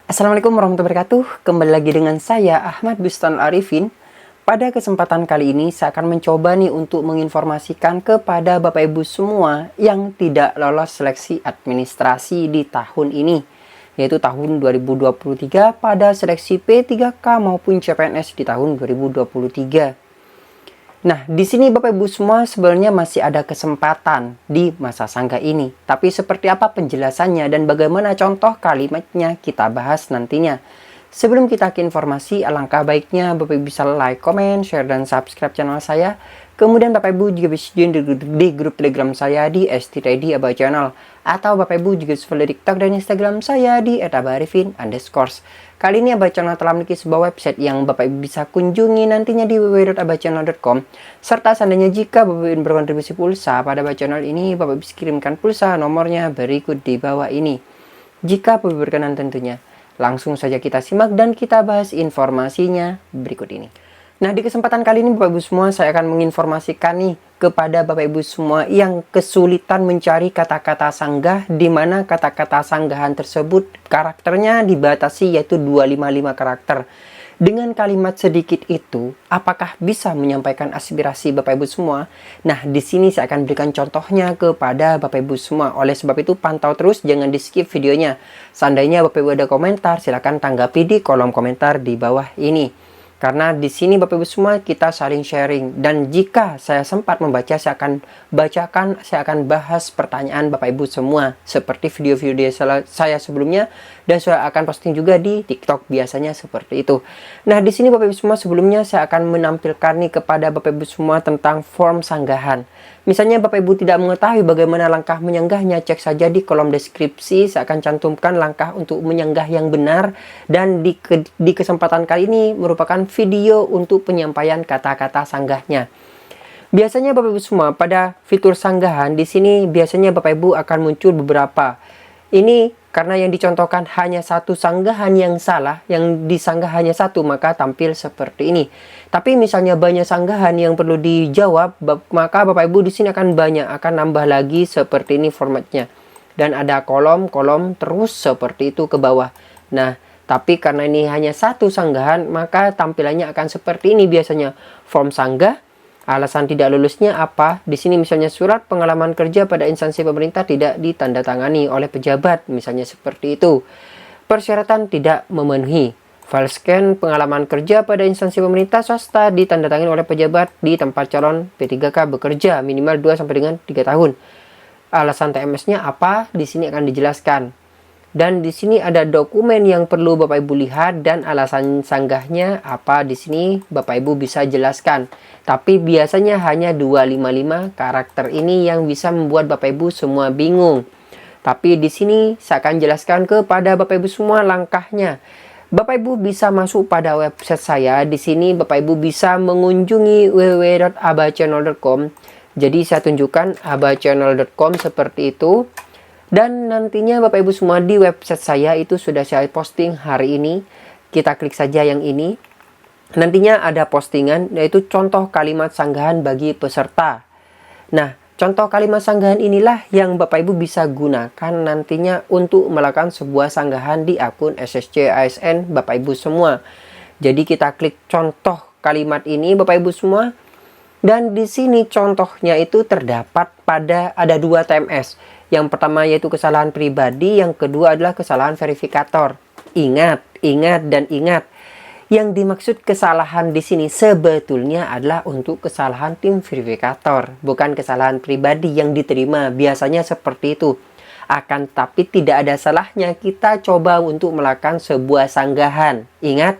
Assalamualaikum warahmatullahi wabarakatuh. Kembali lagi dengan saya Ahmad Bustan Arifin. Pada kesempatan kali ini saya akan mencoba nih untuk menginformasikan kepada Bapak Ibu semua yang tidak lolos seleksi administrasi di tahun ini, yaitu tahun 2023 pada seleksi P3K maupun CPNS di tahun 2023. Nah, di sini Bapak Ibu semua sebenarnya masih ada kesempatan di masa sanggah ini. Tapi seperti apa penjelasannya dan bagaimana contoh kalimatnya kita bahas nantinya. Sebelum kita ke informasi, alangkah baiknya Bapak Ibu bisa like, comment, share, dan subscribe channel saya. Kemudian Bapak Ibu juga bisa join di grup Telegram saya di ST-Ready Aba Channel. Atau Bapak Ibu juga bisa follow TikTok dan Instagram saya di @abaarifin_. Kali ini Aba Channel telah memiliki sebuah website yang Bapak Ibu bisa kunjungi nantinya di www.abachannel.com. Serta seandainya jika Bapak Ibu berkontribusi pulsa pada Aba Channel ini, Bapak Ibu bisa kirimkan pulsa nomornya berikut di bawah ini. Jika Bapak Ibu berkenan tentunya. Langsung saja kita simak dan kita bahas informasinya berikut ini. Nah, di kesempatan kali ini Bapak Ibu semua saya akan menginformasikan nih kepada Bapak Ibu semua yang kesulitan mencari kata-kata sanggah, di mana kata-kata sanggahan tersebut karakternya dibatasi yaitu 255 karakter. Dengan kalimat sedikit itu, apakah bisa menyampaikan aspirasi Bapak Ibu semua? Nah, di sini saya akan berikan contohnya kepada Bapak Ibu semua. Oleh sebab itu, pantau terus, jangan di-skip videonya. Seandainya Bapak Ibu ada komentar, silakan tanggapi di kolom komentar di bawah ini. Karena di sini Bapak Ibu semua kita saling sharing, dan jika saya sempat membaca saya akan bahas pertanyaan Bapak Ibu semua seperti video-video saya sebelumnya, dan saya akan posting juga di TikTok biasanya seperti itu. Nah, di sini Bapak Ibu semua sebelumnya saya akan menampilkan nih kepada Bapak Ibu semua tentang form sanggahan. Misalnya Bapak Ibu tidak mengetahui bagaimana langkah menyanggahnya, cek saja di kolom deskripsi, saya akan cantumkan langkah untuk menyanggah yang benar, dan di kesempatan kali ini merupakan video untuk penyampaian kata-kata sanggahnya. Biasanya Bapak Ibu semua pada fitur sanggahan di sini biasanya Bapak Ibu akan muncul beberapa. Ini karena yang dicontohkan hanya satu sanggahan yang salah, yang disanggah hanya satu, maka tampil seperti ini. Tapi misalnya banyak sanggahan yang perlu dijawab, maka Bapak Ibu di sini akan nambah lagi seperti ini formatnya. Dan ada kolom-kolom terus seperti itu ke bawah. Nah, tapi karena ini hanya satu sanggahan, maka tampilannya akan seperti ini biasanya. Form sanggah, alasan tidak lulusnya apa? Di sini misalnya surat pengalaman kerja pada instansi pemerintah tidak ditandatangani oleh pejabat, misalnya seperti itu. Persyaratan tidak memenuhi. File scan pengalaman kerja pada instansi pemerintah swasta ditandatangani oleh pejabat di tempat calon P3K bekerja minimal 2 sampai dengan 3 tahun. Alasan TMS-nya apa? Di sini akan dijelaskan. Dan di sini ada dokumen yang perlu Bapak Ibu lihat dan alasan sanggahnya apa, di sini Bapak Ibu bisa jelaskan. Tapi biasanya hanya 255 karakter ini yang bisa membuat Bapak Ibu semua bingung. Tapi di sini saya akan jelaskan kepada Bapak Ibu semua langkahnya. Bapak Ibu bisa masuk pada website saya. Di sini Bapak Ibu bisa mengunjungi www.abachannel.com. Jadi saya tunjukkan abachannel.com seperti itu. Dan nantinya Bapak Ibu semua di website saya itu sudah saya posting hari ini. Kita klik saja yang ini. Nantinya ada postingan yaitu contoh kalimat sanggahan bagi peserta. Nah, contoh kalimat sanggahan inilah yang Bapak Ibu bisa gunakan nantinya untuk melakukan sebuah sanggahan di akun SSC ASN Bapak Ibu semua. Jadi kita klik contoh kalimat ini Bapak Ibu semua. Dan di sini contohnya itu terdapat ada 2 TMS. Yang pertama yaitu kesalahan pribadi, yang kedua adalah kesalahan verifikator. Ingat dan ingat. Yang dimaksud kesalahan di sini sebetulnya adalah untuk kesalahan tim verifikator, bukan kesalahan pribadi yang diterima. Biasanya seperti itu. Akan tapi tidak ada salahnya kita coba untuk melakukan sebuah sanggahan. Ingat,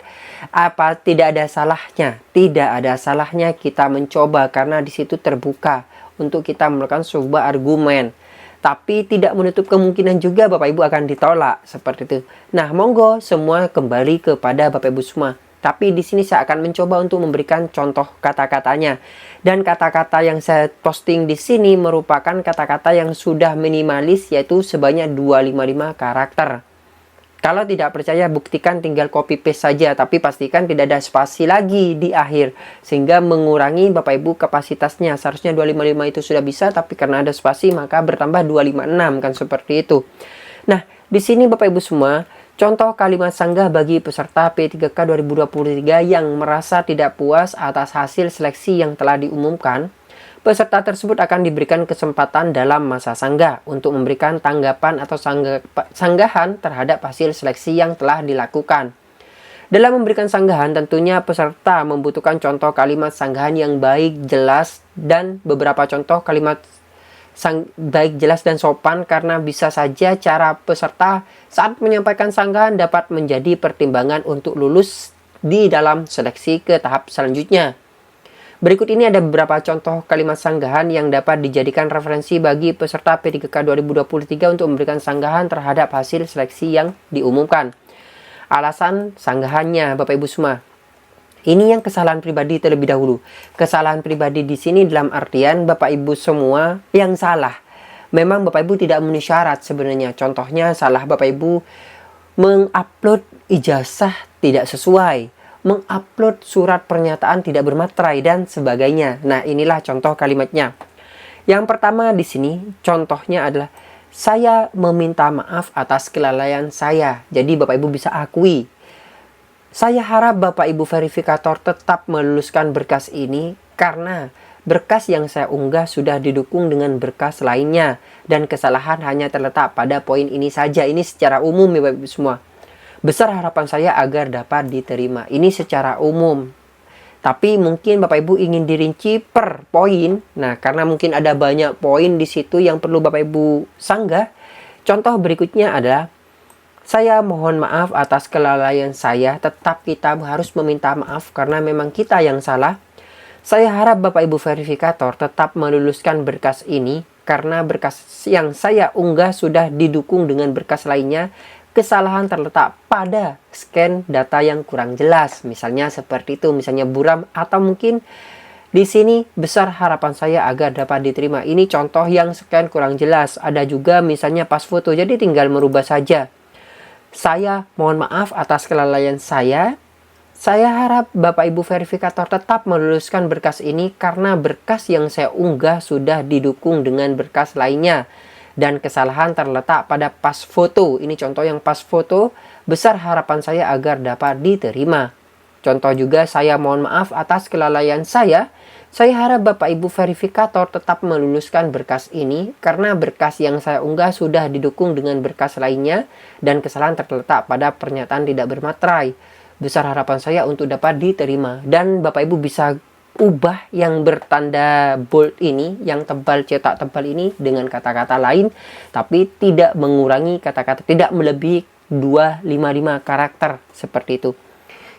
apa tidak ada salahnya? Tidak ada salahnya kita mencoba karena di situ terbuka untuk kita melakukan sebuah argumen. Tapi tidak menutup kemungkinan juga Bapak Ibu akan ditolak seperti itu. Nah, monggo semua kembali kepada Bapak Ibu semua. Tapi di sini saya akan mencoba untuk memberikan contoh kata-katanya. Dan kata-kata yang saya posting di sini merupakan kata-kata yang sudah minimalis, yaitu sebanyak 255 karakter. Kalau tidak percaya, buktikan tinggal copy paste saja, tapi pastikan tidak ada spasi lagi di akhir, sehingga mengurangi Bapak Ibu kapasitasnya. Seharusnya 255 itu sudah bisa, tapi karena ada spasi maka bertambah 256, kan seperti itu. Nah, di sini Bapak Ibu semua, contoh kalimat sanggah bagi peserta P3K 2023 yang merasa tidak puas atas hasil seleksi yang telah diumumkan. Peserta tersebut akan diberikan kesempatan dalam masa sanggah untuk memberikan tanggapan atau sanggahan terhadap hasil seleksi yang telah dilakukan. Dalam memberikan sanggahan, tentunya peserta membutuhkan contoh kalimat sanggahan yang baik, jelas, dan beberapa contoh kalimat baik, jelas, dan sopan, karena bisa saja cara peserta saat menyampaikan sanggahan dapat menjadi pertimbangan untuk lulus di dalam seleksi ke tahap selanjutnya. Berikut ini ada beberapa contoh kalimat sanggahan yang dapat dijadikan referensi bagi peserta P3K 2023 untuk memberikan sanggahan terhadap hasil seleksi yang diumumkan. Alasan sanggahannya, Bapak Ibu semua. Ini yang kesalahan pribadi terlebih dahulu. Kesalahan pribadi di sini dalam artian Bapak Ibu semua yang salah. Memang Bapak Ibu tidak memenuhi syarat sebenarnya. Contohnya salah Bapak Ibu mengupload ijazah tidak sesuai, mengupload surat pernyataan tidak bermaterai, dan sebagainya. Nah, inilah contoh kalimatnya. Yang pertama di sini contohnya adalah saya meminta maaf atas kelalaian saya. Jadi Bapak Ibu bisa akui. Saya harap Bapak Ibu verifikator tetap meluluskan berkas ini karena berkas yang saya unggah sudah didukung dengan berkas lainnya dan kesalahan hanya terletak pada poin ini saja. Ini secara umum ya Bapak Ibu semua. Besar harapan saya agar dapat diterima. Ini secara umum. Tapi mungkin Bapak Ibu ingin dirinci per poin. Nah, karena mungkin ada banyak poin di situ yang perlu Bapak Ibu sanggah. Contoh berikutnya adalah saya mohon maaf atas kelalaian saya, tetap kita harus meminta maaf karena memang kita yang salah. Saya harap Bapak Ibu verifikator tetap meluluskan berkas ini karena berkas yang saya unggah sudah didukung dengan berkas lainnya. Kesalahan terletak pada scan data yang kurang jelas. Misalnya seperti itu, misalnya buram, atau mungkin di sini besar harapan saya agar dapat diterima. Ini contoh yang scan kurang jelas. Ada juga misalnya pas foto, jadi tinggal merubah saja. Saya mohon maaf atas kelalaian saya. Saya harap Bapak Ibu verifikator tetap meluluskan berkas ini karena berkas yang saya unggah sudah didukung dengan berkas lainnya. Dan kesalahan terletak pada pas foto. Ini contoh yang pas foto. Besar harapan saya agar dapat diterima. Contoh juga saya mohon maaf atas kelalaian saya. Saya harap Bapak Ibu verifikator tetap meluluskan berkas ini karena berkas yang saya unggah sudah didukung dengan berkas lainnya dan kesalahan terletak pada pernyataan tidak bermaterai. Besar harapan saya untuk dapat diterima. Dan Bapak Ibu bisa ubah yang bertanda bold ini, yang tebal, cetak tebal ini dengan kata-kata lain, tapi tidak mengurangi kata-kata, tidak melebihi 255 karakter seperti itu.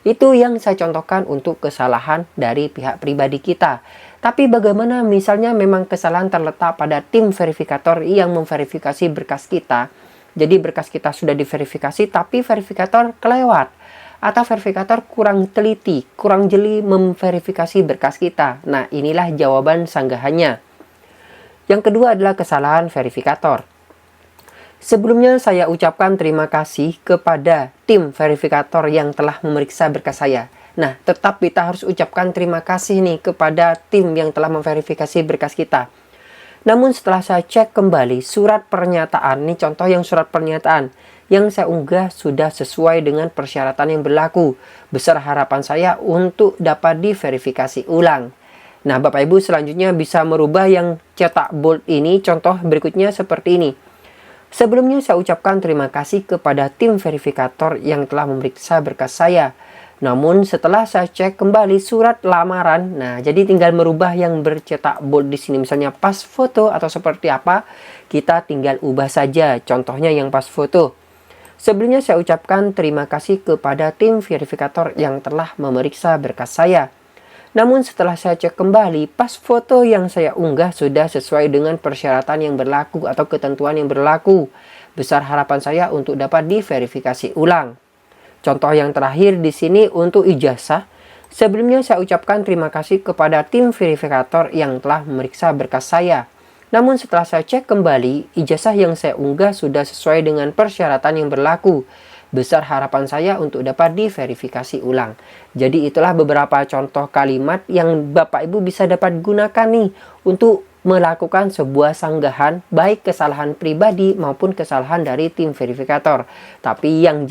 Itu yang saya contohkan untuk kesalahan dari pihak pribadi kita. Tapi bagaimana misalnya memang kesalahan terletak pada tim verifikator yang memverifikasi berkas kita. Jadi berkas kita sudah diverifikasi tapi verifikator kelewat. Atau verifikator kurang teliti, kurang jeli memverifikasi berkas kita. Nah, inilah jawaban sanggahannya. Yang kedua adalah kesalahan verifikator. Sebelumnya saya ucapkan terima kasih kepada tim verifikator yang telah memeriksa berkas saya. Nah, tetap kita harus ucapkan terima kasih nih kepada tim yang telah memverifikasi berkas kita. Namun setelah saya cek kembali surat pernyataan, ini contoh yang surat pernyataan yang saya unggah sudah sesuai dengan persyaratan yang berlaku. Besar harapan saya untuk dapat diverifikasi ulang. Nah, Bapak Ibu selanjutnya bisa merubah yang cetak bold ini. Contoh berikutnya seperti ini. Sebelumnya saya ucapkan terima kasih kepada tim verifikator yang telah memeriksa berkas saya. Namun setelah saya cek kembali surat lamaran, nah jadi tinggal merubah yang bercetak bold di sini, misalnya pas foto atau seperti apa, kita tinggal ubah saja. Contohnya yang pas foto. Sebelumnya saya ucapkan terima kasih kepada tim verifikator yang telah memeriksa berkas saya. Namun setelah saya cek kembali, pas foto yang saya unggah sudah sesuai dengan persyaratan yang berlaku atau ketentuan yang berlaku. Besar harapan saya untuk dapat diverifikasi ulang. Contoh yang terakhir di sini untuk ijazah. Sebelumnya saya ucapkan terima kasih kepada tim verifikator yang telah memeriksa berkas saya. Namun setelah saya cek kembali, ijazah yang saya unggah sudah sesuai dengan persyaratan yang berlaku. besar harapan saya untuk dapat diverifikasi ulang. Jadi itulah beberapa contoh kalimat yang Bapak Ibu bisa dapat gunakan nih untuk melakukan sebuah sanggahan, baik kesalahan pribadi maupun kesalahan dari tim verifikator. Tapi yang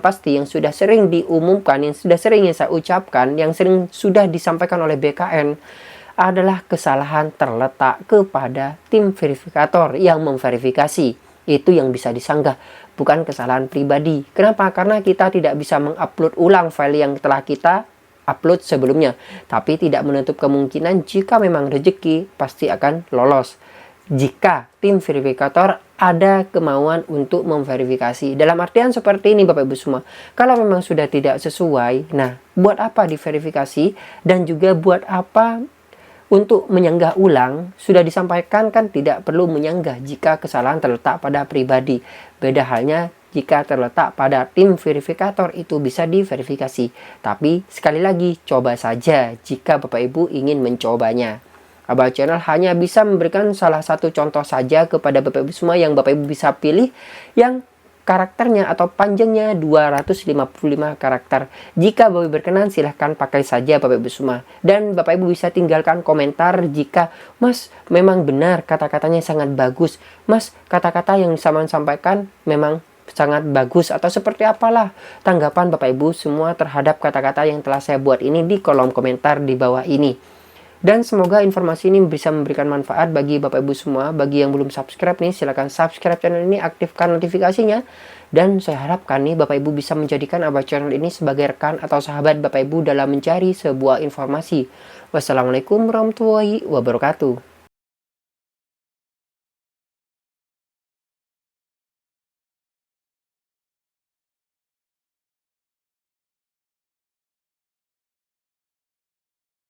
pasti, yang sudah sering diumumkan, yang sudah sering saya ucapkan, yang sering sudah disampaikan oleh BKN adalah kesalahan terletak kepada tim verifikator yang memverifikasi. Itu yang bisa disanggah, bukan kesalahan pribadi. Kenapa? Karena kita tidak bisa mengupload ulang file yang telah kita upload sebelumnya. Tapi tidak menutup kemungkinan jika memang rezeki pasti akan lolos. Jika tim verifikator ada kemauan untuk memverifikasi. Dalam artian seperti ini Bapak Ibu semua. Kalau memang sudah tidak sesuai, nah buat apa diverifikasi dan juga buat apa untuk menyanggah ulang? Sudah disampaikan kan tidak perlu menyanggah jika kesalahan terletak pada pribadi. Beda halnya jika terletak pada tim verifikator, itu bisa diverifikasi. Tapi sekali lagi coba saja jika Bapak Ibu ingin mencobanya. Abah Channel hanya bisa memberikan salah satu contoh saja kepada Bapak Ibu semua yang Bapak Ibu bisa pilih yang karakternya atau panjangnya 255 karakter. Jika Bapak Ibu berkenan silahkan pakai saja Bapak Ibu semua. Dan Bapak Ibu bisa tinggalkan komentar jika Mas memang benar kata-katanya sangat bagus. Mas kata-kata yang saya sampaikan memang sangat bagus atau seperti apalah tanggapan Bapak Ibu semua terhadap kata-kata yang telah saya buat ini di kolom komentar di bawah ini. Dan semoga informasi ini bisa memberikan manfaat bagi Bapak Ibu semua. Bagi yang belum subscribe nih, silahkan subscribe channel ini, aktifkan notifikasinya. Dan saya harapkan nih Bapak Ibu bisa menjadikan Abah Channel ini sebagai rekan atau sahabat Bapak Ibu dalam mencari sebuah informasi. Wassalamualaikum warahmatullahi wabarakatuh.